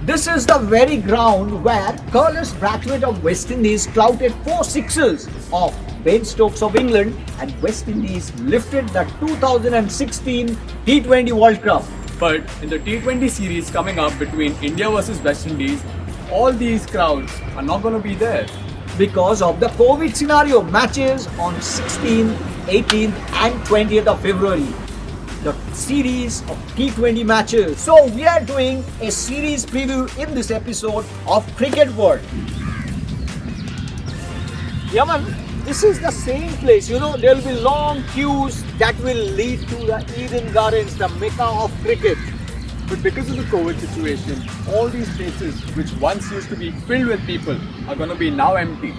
This is the very ground where Carlos Brathwaite of West Indies clouted 4 sixes of Ben Stokes of England, and West Indies lifted the 2016 T20 World Cup. But in the T20 series coming up between India versus West Indies, all these crowds are not going to be there. Because of the COVID scenario, matches on 16th, 18th and 20th of February. The series of T20 matches. So we are doing a series preview in this episode of Cricket World. Yaman, this is the same place. There will be long queues that will lead to the Eden Gardens, the mecca of cricket. But because of the COVID situation, all these places which once used to be filled with people are going to be now empty.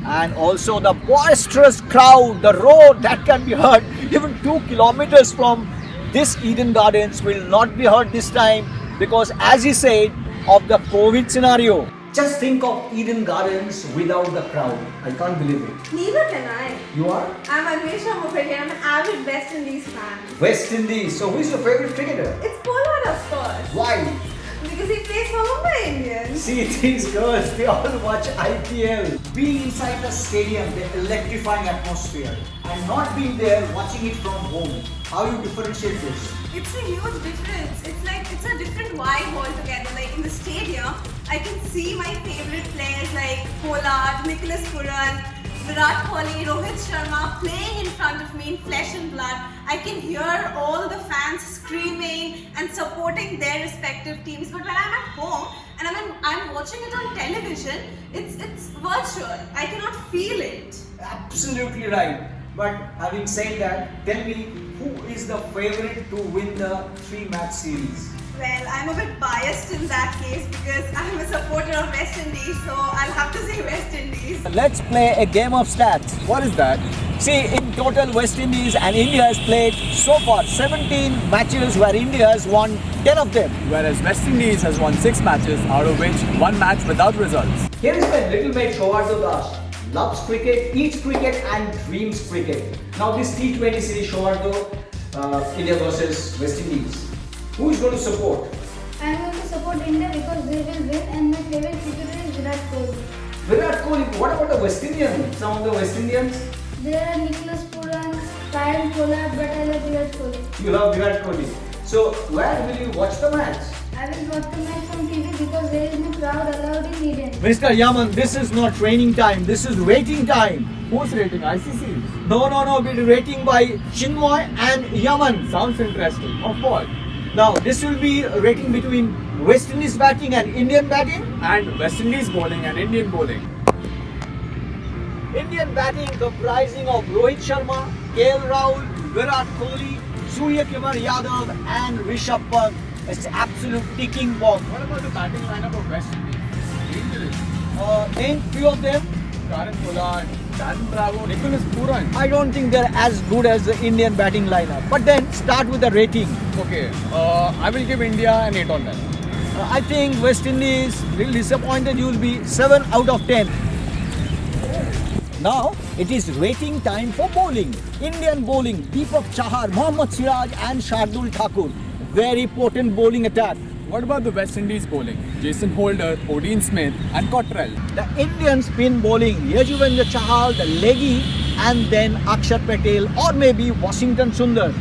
And also the boisterous crowd, the roar that can be heard even 2 kilometers from this Eden Gardens will not be heard this time because, as he said, of the COVID scenario. Just think of Eden Gardens without the crowd. I can't believe it. Neither can I. You are? I'm Agnesha Mukherjee. I'm an avid West Indies fan. West Indies. So who is your favorite cricketer? It's Pollard, of course. Why? Because he plays for Mumbai Indians. See, these girls, they all watch IPL. Being inside the stadium, the electrifying atmosphere, and not being there watching it from home. How you differentiate this? It's a huge difference. It's a different vibe altogether. Like in the stadium, I can see my favorite players like Pollard, Nicholas Pooran, Virat Kohli, Rohit Sharma playing in front of me in flesh and blood. I can hear all the fans screaming and supporting their respective teams. But when I'm at home and I'm watching it on television, it's virtual. I cannot feel it. Absolutely right. But having said that, tell me, who is the favorite to win the 3-match series? Well, I'm a bit biased in that case because I'm a supporter of West Indies, so I'll have to say West Indies. Let's play a game of stats. What is that? See, in total, West Indies and India has played so far 17 matches where India has won 10 of them. Whereas West Indies has won 6 matches, out of which 1 match without results. Here is my little mate Shovardo Das. Loves cricket, eats cricket and dreams cricket. Now this T20 series, Shovardo, India versus West Indies. Who is going to support? I am going to support India because they will win and my favorite cricketer is Virat Kohli. Virat Kohli. What about the West Indians? Some of the West Indians? There are Nicholas Pooran, Kyle Pollard, but I love Virat Kohli. You love Virat Kohli. So where will you watch the match? I will watch the match from TV because there is no crowd allowed in Eden. Mr. Yaman, this is not training time. This is rating time. Who's rating? ICC? No. We're rating by Chinmoy and Yaman. Sounds interesting. Of what? Now, this will be a rating between West Indies batting and Indian batting. And West Indies bowling and Indian bowling. Indian batting comprising of Rohit Sharma, KL Rahul, Virat Kohli, Surya Kumar Yadav and Rishabh Pant. It's absolute ticking bomb. What about the batting lineup of West Indies? Name few of them. Karen Pollard, Dan Bravo, Nicholas Pooran. I don't think they're as good as the Indian batting lineup. But then start with the rating. Okay, I will give India an 8 on 10. I think West Indies will disappointed. You will be 7 out of 10. Now it is rating time for bowling. Indian bowling: Deepak Chahar, Mohammad Siraj and Shardul Thakur. Very potent bowling attack. What about the West Indies bowling? Jason Holder, Odin Smith and Cottrell. The Indian spin bowling: Yajuvendra Chahal, the leggy, and then Akshar Patel or maybe Washington Sundar.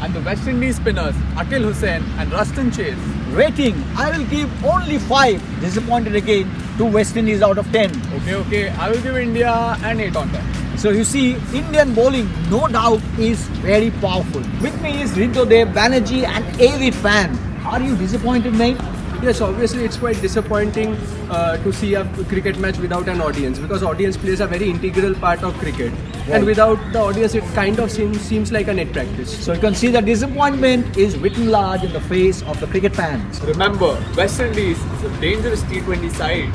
And the West Indies spinners, Akil Hussain and Ruston Chase. Rating: I will give only 5. Disappointed again to West Indies out of 10. Okay, I will give India an 8 on 10. So you see, Indian bowling no doubt is very powerful. With me is Rintodev Banerjee, an avid fan. Are you disappointed, mate? Yes, obviously it's quite disappointing to see a cricket match without an audience because audience plays a very integral part of cricket. Right. And without the audience it kind of seems like a net practice. So you can see the disappointment is written large in the face of the cricket fans. Remember, West Indies is a dangerous T20 side.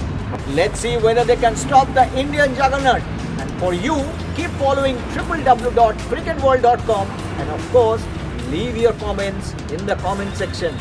Let's see whether they can stop the Indian juggernaut. And for you, keep following www.cricketworld.com and of course, leave your comments in the comment section.